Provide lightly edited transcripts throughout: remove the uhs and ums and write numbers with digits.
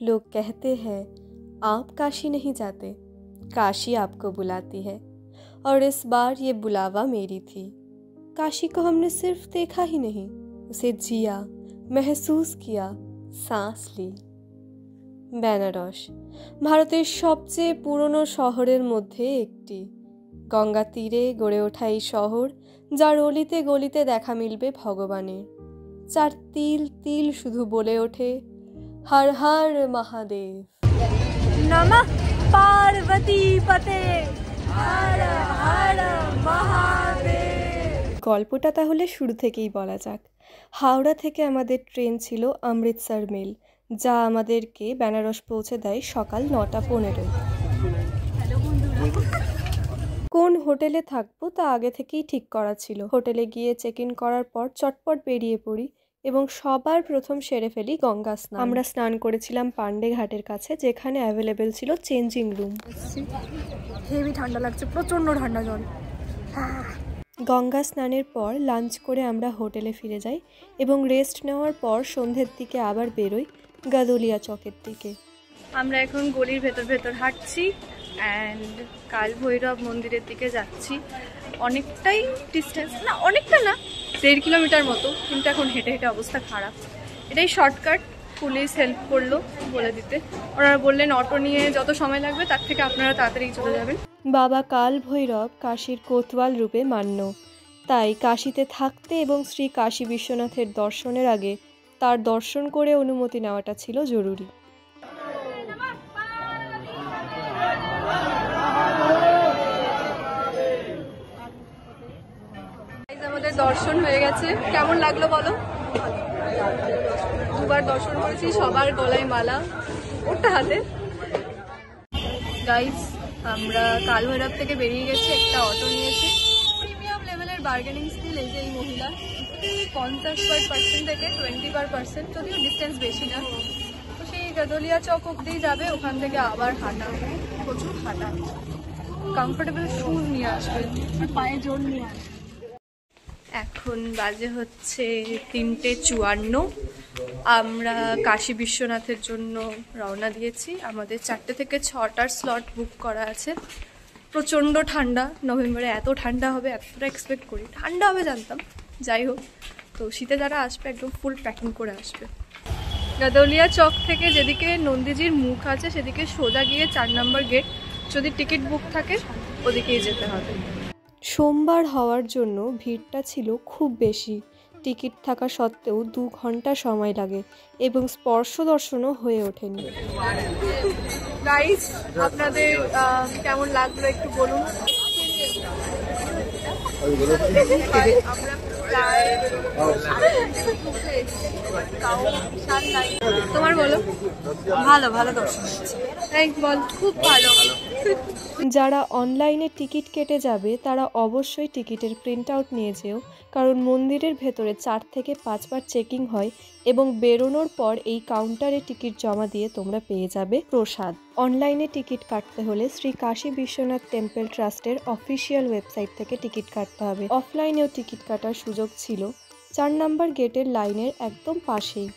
लोग कहते हैं आप काशी नहीं जाते, काशी आपको बुलाती है। और इस बार ये बुलावा मेरी थी। काशी को हमने सिर्फ देखा ही नहीं, उसे जिया, महसूस किया, सांस ली। বেনারস ভারতের সবচেয়ে পুরনো শহরের মধ্যে একটি। গঙ্গা তীরে গড়ে ওঠা এই শহর, যার অলিতে গলিতে দেখা মিলবে ভগবানের, যার তিল তিল শুধু বলে ওঠে হর হর মহাদেব, নমঃ পার্বতী পতে, হর হর মহাদেব। গল্পটা তাহলে শুরু থেকেই বলা যাক। হাওড়া থেকে আমাদের ট্রেন ছিল অমৃতসর মেল, যা আমাদেরকে বেনারস পৌঁছে দেয় সকাল 9:15। কোন হোটেলে থাকবো তা আগে থেকেই ঠিক করা ছিল। হোটেলে গিয়ে চেক ইন করার পর চটপট বেরিয়ে পড়ি এবং সবার প্রথম সেরে ফেলি গঙ্গা স্নান। আমরা স্নান করেছিলাম পান্ডে ঘাটের কাছে, যেখানে অ্যাভেলেবেল ছিল চেঞ্জিং রুম। হেভি ঠান্ডা লাগছে, প্রচণ্ড ঠান্ডা জল। গঙ্গা স্নানের পর লাঞ্চ করে আমরা হোটেলে ফিরে যাই এবং রেস্ট নেওয়ার পর সন্ধ্যের দিকে আবার বেরোই গাদোলিয়া চকের দিকে। আমরা এখন গলির ভেতর ভেতর হাঁটছি অ্যান্ড কাল ভৈরব মন্দিরের দিকে যাচ্ছি। অনেকটাই ডিস্টেন্স, না অনেকটা না, 1.5 কিলোমিটার মতো, কিন্তু এখন হেঁটে হেঁটে অবস্থা খারাপ। এটাই শর্টকাট, পুলিশ হেল্প করলো বলে দিতে। ওনারা বললেন অটো নিয়ে যত সময় লাগবে তার থেকে আপনারা তাড়াতাড়ি চলে যাবেন। বাবা কাল ভৈরব কাশীর কোতওয়াল রূপে মান্য, তাই কাশীতে থাকতে এবং শ্রী কাশী বিশ্বনাথের দর্শনের আগে তার দর্শন করে অনুমতি নেওয়াটা ছিল জরুরি। আমাদের দর্শন হয়ে গেছে, কেমন লাগলো বলো? 2বার দর্শন করেছি, সবার গলায় মালা, ওটা হাতে। গাইস, আমরা কাল ভৈরব থেকে বেরিয়ে গেছি, একটা অটো নিয়েছি। প্রিমিয়াম লেভেলের বার্গেনিং স্কিল এই যে এই মহিলা, 50% থেকে 20%, যদিও ডিস্টেন্স বেশি না। তো সেই গাদোলিয়া চক অব্দি যাবে, ওখান থেকে আবার হাঁটা, প্রচুর হাঁটা। কমফোর্টেবল শুজ নিয়ে আসবেন, পায়ে জোর নিয়ে আসবেন। এখন বাজে হচ্ছে 3:54। আমরা কাশী বিশ্বনাথের জন্য রওনা দিয়েছি। আমাদের 4টে থেকে 6টার স্লট বুক করা আছে। প্রচণ্ড ঠান্ডা, নভেম্বরে এত ঠান্ডা হবে এতটা এক্সপেক্ট করি। ঠান্ডা হবে জানতাম, যাই হোক। তো শীতে যারা আসবে একদম ফুল প্যাকিং করে আসবে। গাদোলিয়া চক থেকে যেদিকে নন্দীজির মুখ আছে সেদিকে সোজা গিয়ে 4 নম্বর গেট, যদি টিকিট বুক থাকে ওদিকেই যেতে হবে। সোমবার হওয়ার জন্য ভিড়টা ছিল খুব বেশি। টিকিট থাকা সত্ত্বেও 2 ঘন্টা সময় লাগে এবং স্পর্শ দর্শনও হয়ে ওঠেনি। গাইস, আপনাদের কেমন লাগলো একটু বলুন। তোমার বলো। ভালো ভালো দর্শন হচ্ছে, বল খুব ভালো। যারা অনলাইনে টিকিট কেটে যাবে তারা অবশ্যই টিকিটের প্রিন্ট আউট নিয়ে যেও, কারণ মন্দিরের ভেতরে 4 থেকে 5 বার চেকিং হয় এবং বেরোনোর পর এই কাউন্টারে টিকিট জমা দিয়ে তোমরা পেয়ে যাবে প্রসাদ। অনলাইনে টিকিট কাটতে হলে শ্রী কাশী বিশ্বনাথ টেম্পল ট্রাস্টের অফিসিয়াল ওয়েবসাইট থেকে টিকিট কাটতে হবে। অফলাইনেও টিকিট কাটার সুযোগ ছিল 4 নম্বর গেটের লাইনের একদম পাশেই,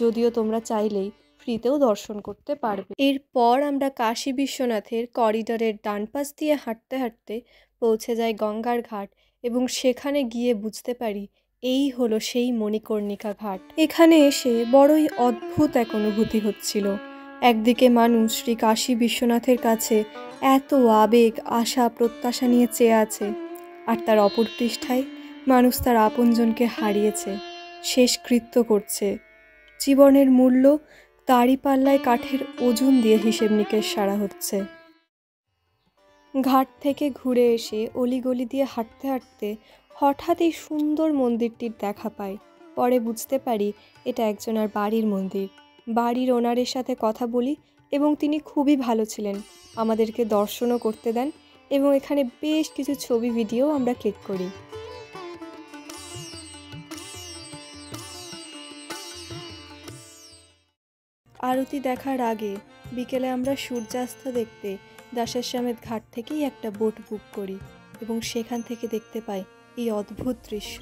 যদিও তোমরা চাইলেই ফ্রিতেও দর্শন করতে পারবে। এরপর আমরা কাশী বিশ্বনাথের করিডোরের ডান পাশ দিয়ে হাঁটতে হাঁটতে পৌঁছে যাই গঙ্গার ঘাট এবং সেখানে গিয়ে বুঝতে পারি এই হলো সেই মণিকর্ণিকা ঘাট। এখানে এসে বড়ই অদ্ভুত এক অনুভূতি হচ্ছিল। একদিকে মানুষ শ্রী কাশী বিশ্বনাথের কাছে এত আবেগ, আশা, প্রত্যাশা নিয়ে চেয়ে আছে, আর তার অপর পৃষ্ঠায় মানুষ তার আপনজনকে হারিয়েছে, শেষকৃত্য করছে। জীবনের মূল্য দাড়িপাল্লায় কাঠের ওজন দিয়ে হিসেব নিকেশ সারা হচ্ছে। ঘাট থেকে ঘুরে এসে অলিগলি দিয়ে হাঁটতে হাঁটতে হঠাৎ এই সুন্দর মন্দিরটির দেখা পাই। পরে বুঝতে পারি এটা একজনের বাড়ির মন্দির। বাড়ির ওনারের সাথে কথা বলি এবং তিনি খুবই ভালো ছিলেন, আমাদেরকে দর্শনও করতে দেন এবং এখানে বেশ কিছু ছবি ভিডিও আমরা ক্লিক করি। আরতি দেখার আগে বিকেলে আমরা সূর্যাস্ত দেখতে দাসাশ্বামেধ ঘাট থেকেই একটা বোট বুক করি এবং সেখান থেকে দেখতে পাই এই অদ্ভুত দৃশ্য।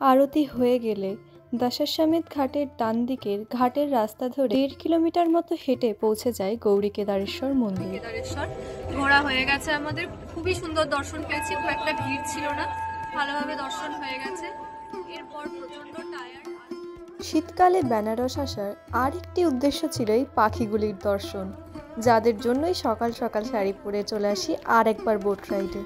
আরতি হয়ে গেলে দশাশ্বমেধ ঘাটের ডান দিকের ঘাটের রাস্তা ধরে 1.5 কিলোমিটার মতো হেঁটে পৌঁছে যায় গৌরী কেদারেশ্বর মন্দির। কেদারেশ্বর ঘোরা হয়ে গেছে আমাদের, খুবই সুন্দর দর্শন পেয়েছি, খুব একটা ভিড় ছিল না, ভালোভাবে দর্শন হয়ে গেছে। এরপর প্রচন্ড টায়ার্ড। শীতকালে বেনারস আসার আরেকটি উদ্দেশ্য ছিল এই পাখিগুলির দর্শন, যাদের জন্যই সকাল সকাল শাড়ি পরে চলে আসি আর একবার বোট রাইডে।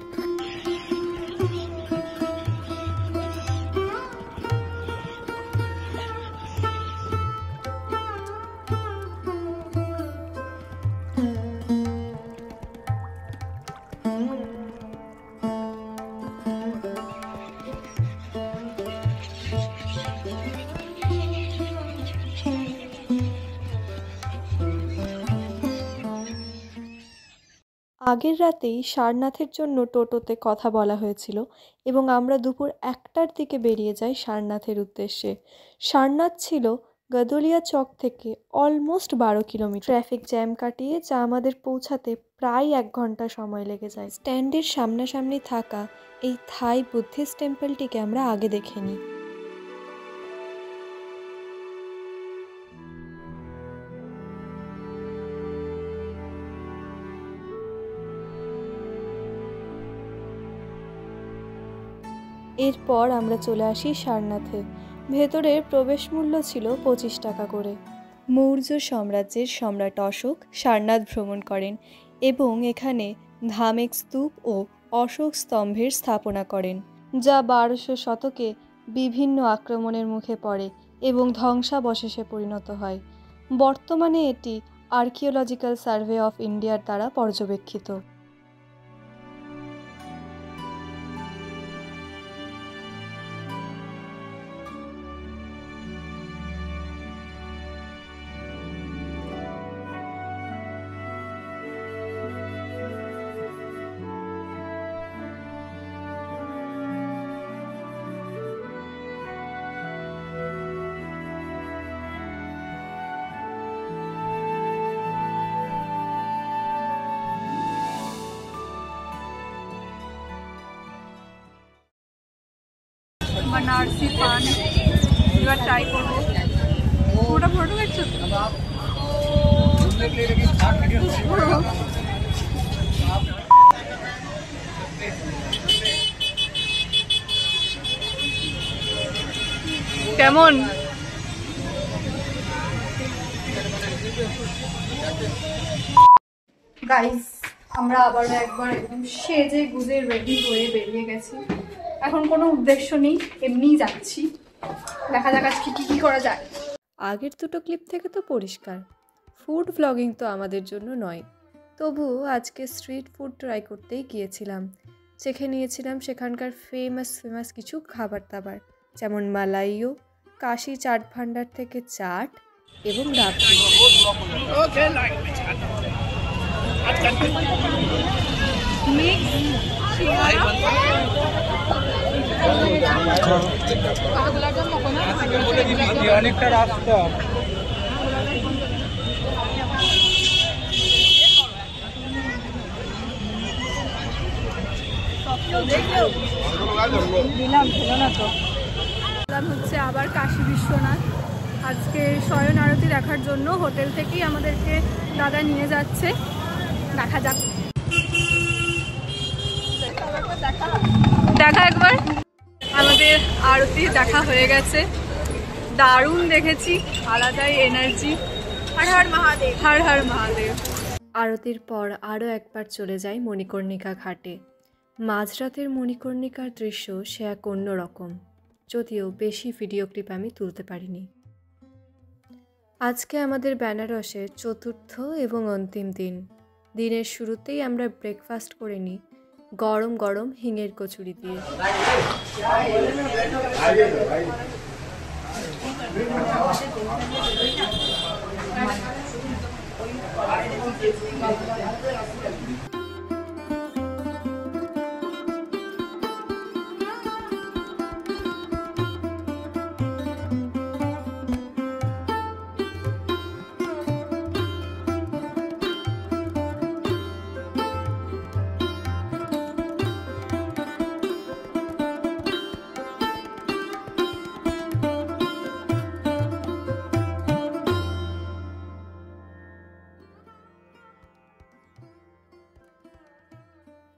আগের রাতেই সারনাথের জন্য টোটোতে কথা বলা হয়েছিল এবং আমরা দুপুর 1টার দিকে বেরিয়ে যাই সারনাথের উদ্দেশ্যে। সারনাথ ছিল গদলিয়া চক থেকে অলমোস্ট 12 কিলোমিটার। ট্রাফিক জ্যাম কাটিয়ে যা আমাদের পৌঁছাতে প্রায় 1 ঘন্টা সময় লেগে যায়। স্ট্যান্ডের সামনাসামনি থাকা এই থাই বুদ্ধিস্ট টেম্পলটিকে আমরা আগে দেখে নিই। এরপর আমরা চলে আসি সারনাথে। ভেতরের প্রবেশ মূল্য ছিল 25 টাকা করে। মৌর্য সাম্রাজ্যের সম্রাট অশোক সারনাথ ভ্রমণ করেন এবং এখানে ধামেক স্তূপ ও অশোক স্তম্ভের স্থাপনা করেন, যা 1200 শতকে বিভিন্ন আক্রমণের মুখে পড়ে এবং ধ্বংসাবশেষে পরিণত হয়। বর্তমানে এটি আর্কিওলজিক্যাল সার্ভে অফ ইন্ডিয়ার দ্বারা পর্যবেক্ষিত। बनारसी पान এবার ট্রাই করবো। ওটা ফটো দেখছো? কেমন? গাইস, আমরা আবার একবার একদম সেজে গুজে রেডি হয়ে বেরিয়ে গেছি। এখন কোনো উদ্দেশ্য নেই, এমনিই যাচ্ছি। দেখা যাক আজকে কি করা যায়। আগের দুটো ক্লিপ থেকে তো পরিষ্কার ফুড ভ্লগিং তো আমাদের জন্য নয়, তবু আজকে স্ট্রিট ফুড ট্রাই করতেই গিয়েছিলাম। চেখে নিয়েছিলাম সেখানকার ফেমাস কিছু খাবার দাবার, যেমন মালাইও, কাশি চাট ভান্ডার থেকে চাট এবং রাবড়ি। অনেকটা রাস্তা। হচ্ছে আবার কাশী বিশ্বনাথ। আজকে শয়ন আরতি দেখার জন্য হোটেল থেকেই আমাদেরকে দাদা নিয়ে যাচ্ছে। দেখা যাক, দেখা একবার। আমাদের আরতি দেখা হয়ে গেছে, দারুণ দেখেছি, আলাদাই এনার্জি। হর হর মহাদেব, হর হর মহাদেব। আরতির পর আরও একবার চলে যাই মণিকর্ণিকা ঘাটে। মাঝরাতের মণিকর্ণিকার দৃশ্য সে এক অন্য রকম, যদিও বেশি ভিডিও ক্লিপ আমি তুলতে পারিনি। আজকে আমাদের বেনারসের চতুর্থ এবং অন্তিম দিন। দিনের শুরুতেই আমরা ব্রেকফাস্ট করে নিই গরম গরম হিঙের কচুরি দিয়ে।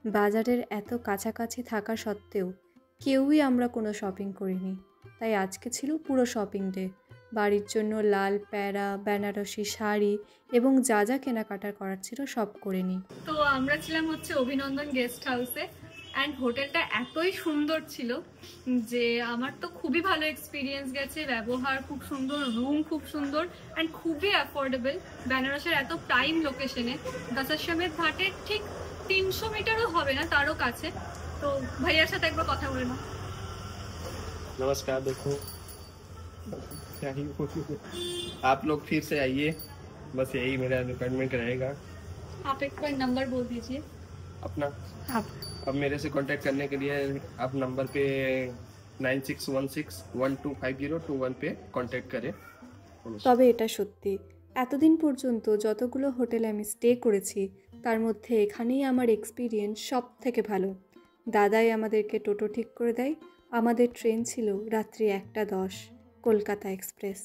বাজারের এত কাছাকাছি থাকা সত্ত্বেও কেউই আমরা কোনো শপিং করিনি, তাই আজকে ছিল পুরো শপিং ডে। বাড়ির জন্য লাল প্যারা, বেনারসি শাড়ি এবং যা যা কেনাকাটা করার ছিল সব করে নিই। তো আমরা ছিলাম হচ্ছে অভিনন্দন গেস্ট হাউসে, অ্যান্ড হোটেলটা এতই সুন্দর ছিল যে আমার তো খুবই ভালো এক্সপিরিয়েন্স গেছে। ব্যবহার খুব সুন্দর, রুম খুব সুন্দর, অ্যান্ড খুবই অ্যাফোর্ডেবল। বেনারসের এত প্রাইম লোকেশনে, দশাশ্বমেধ ঘাটের ঠিক 300 মিটারও হবে না, তারও কাছে। তো ভাইয়ার সাথে একবার কথা বলে নাও। नमस्कार। देखो क्या ही आप लोग फिर से आइए, बस यही मेरा रिक्वायरमेंट रहेगा। आप एक बार नंबर बोल दीजिए अपना आप। अब मेरे से कांटेक्ट करने के लिए आप नंबर पे 9616125021 पे कांटेक्ट करें। তবে এটা সত্যি, এতদিন পর্যন্ত যতগুলো হোটেলে আমি স্টে করেছি তার মধ্যে এখানেই আমার এক্সপিরিয়েন্স সব থেকে ভালো। দাদাই আমাদেরকে টোটো ঠিক করে দেয়। আমাদের ট্রেন ছিল রাত্রি 1:10, কলকাতা এক্সপ্রেস।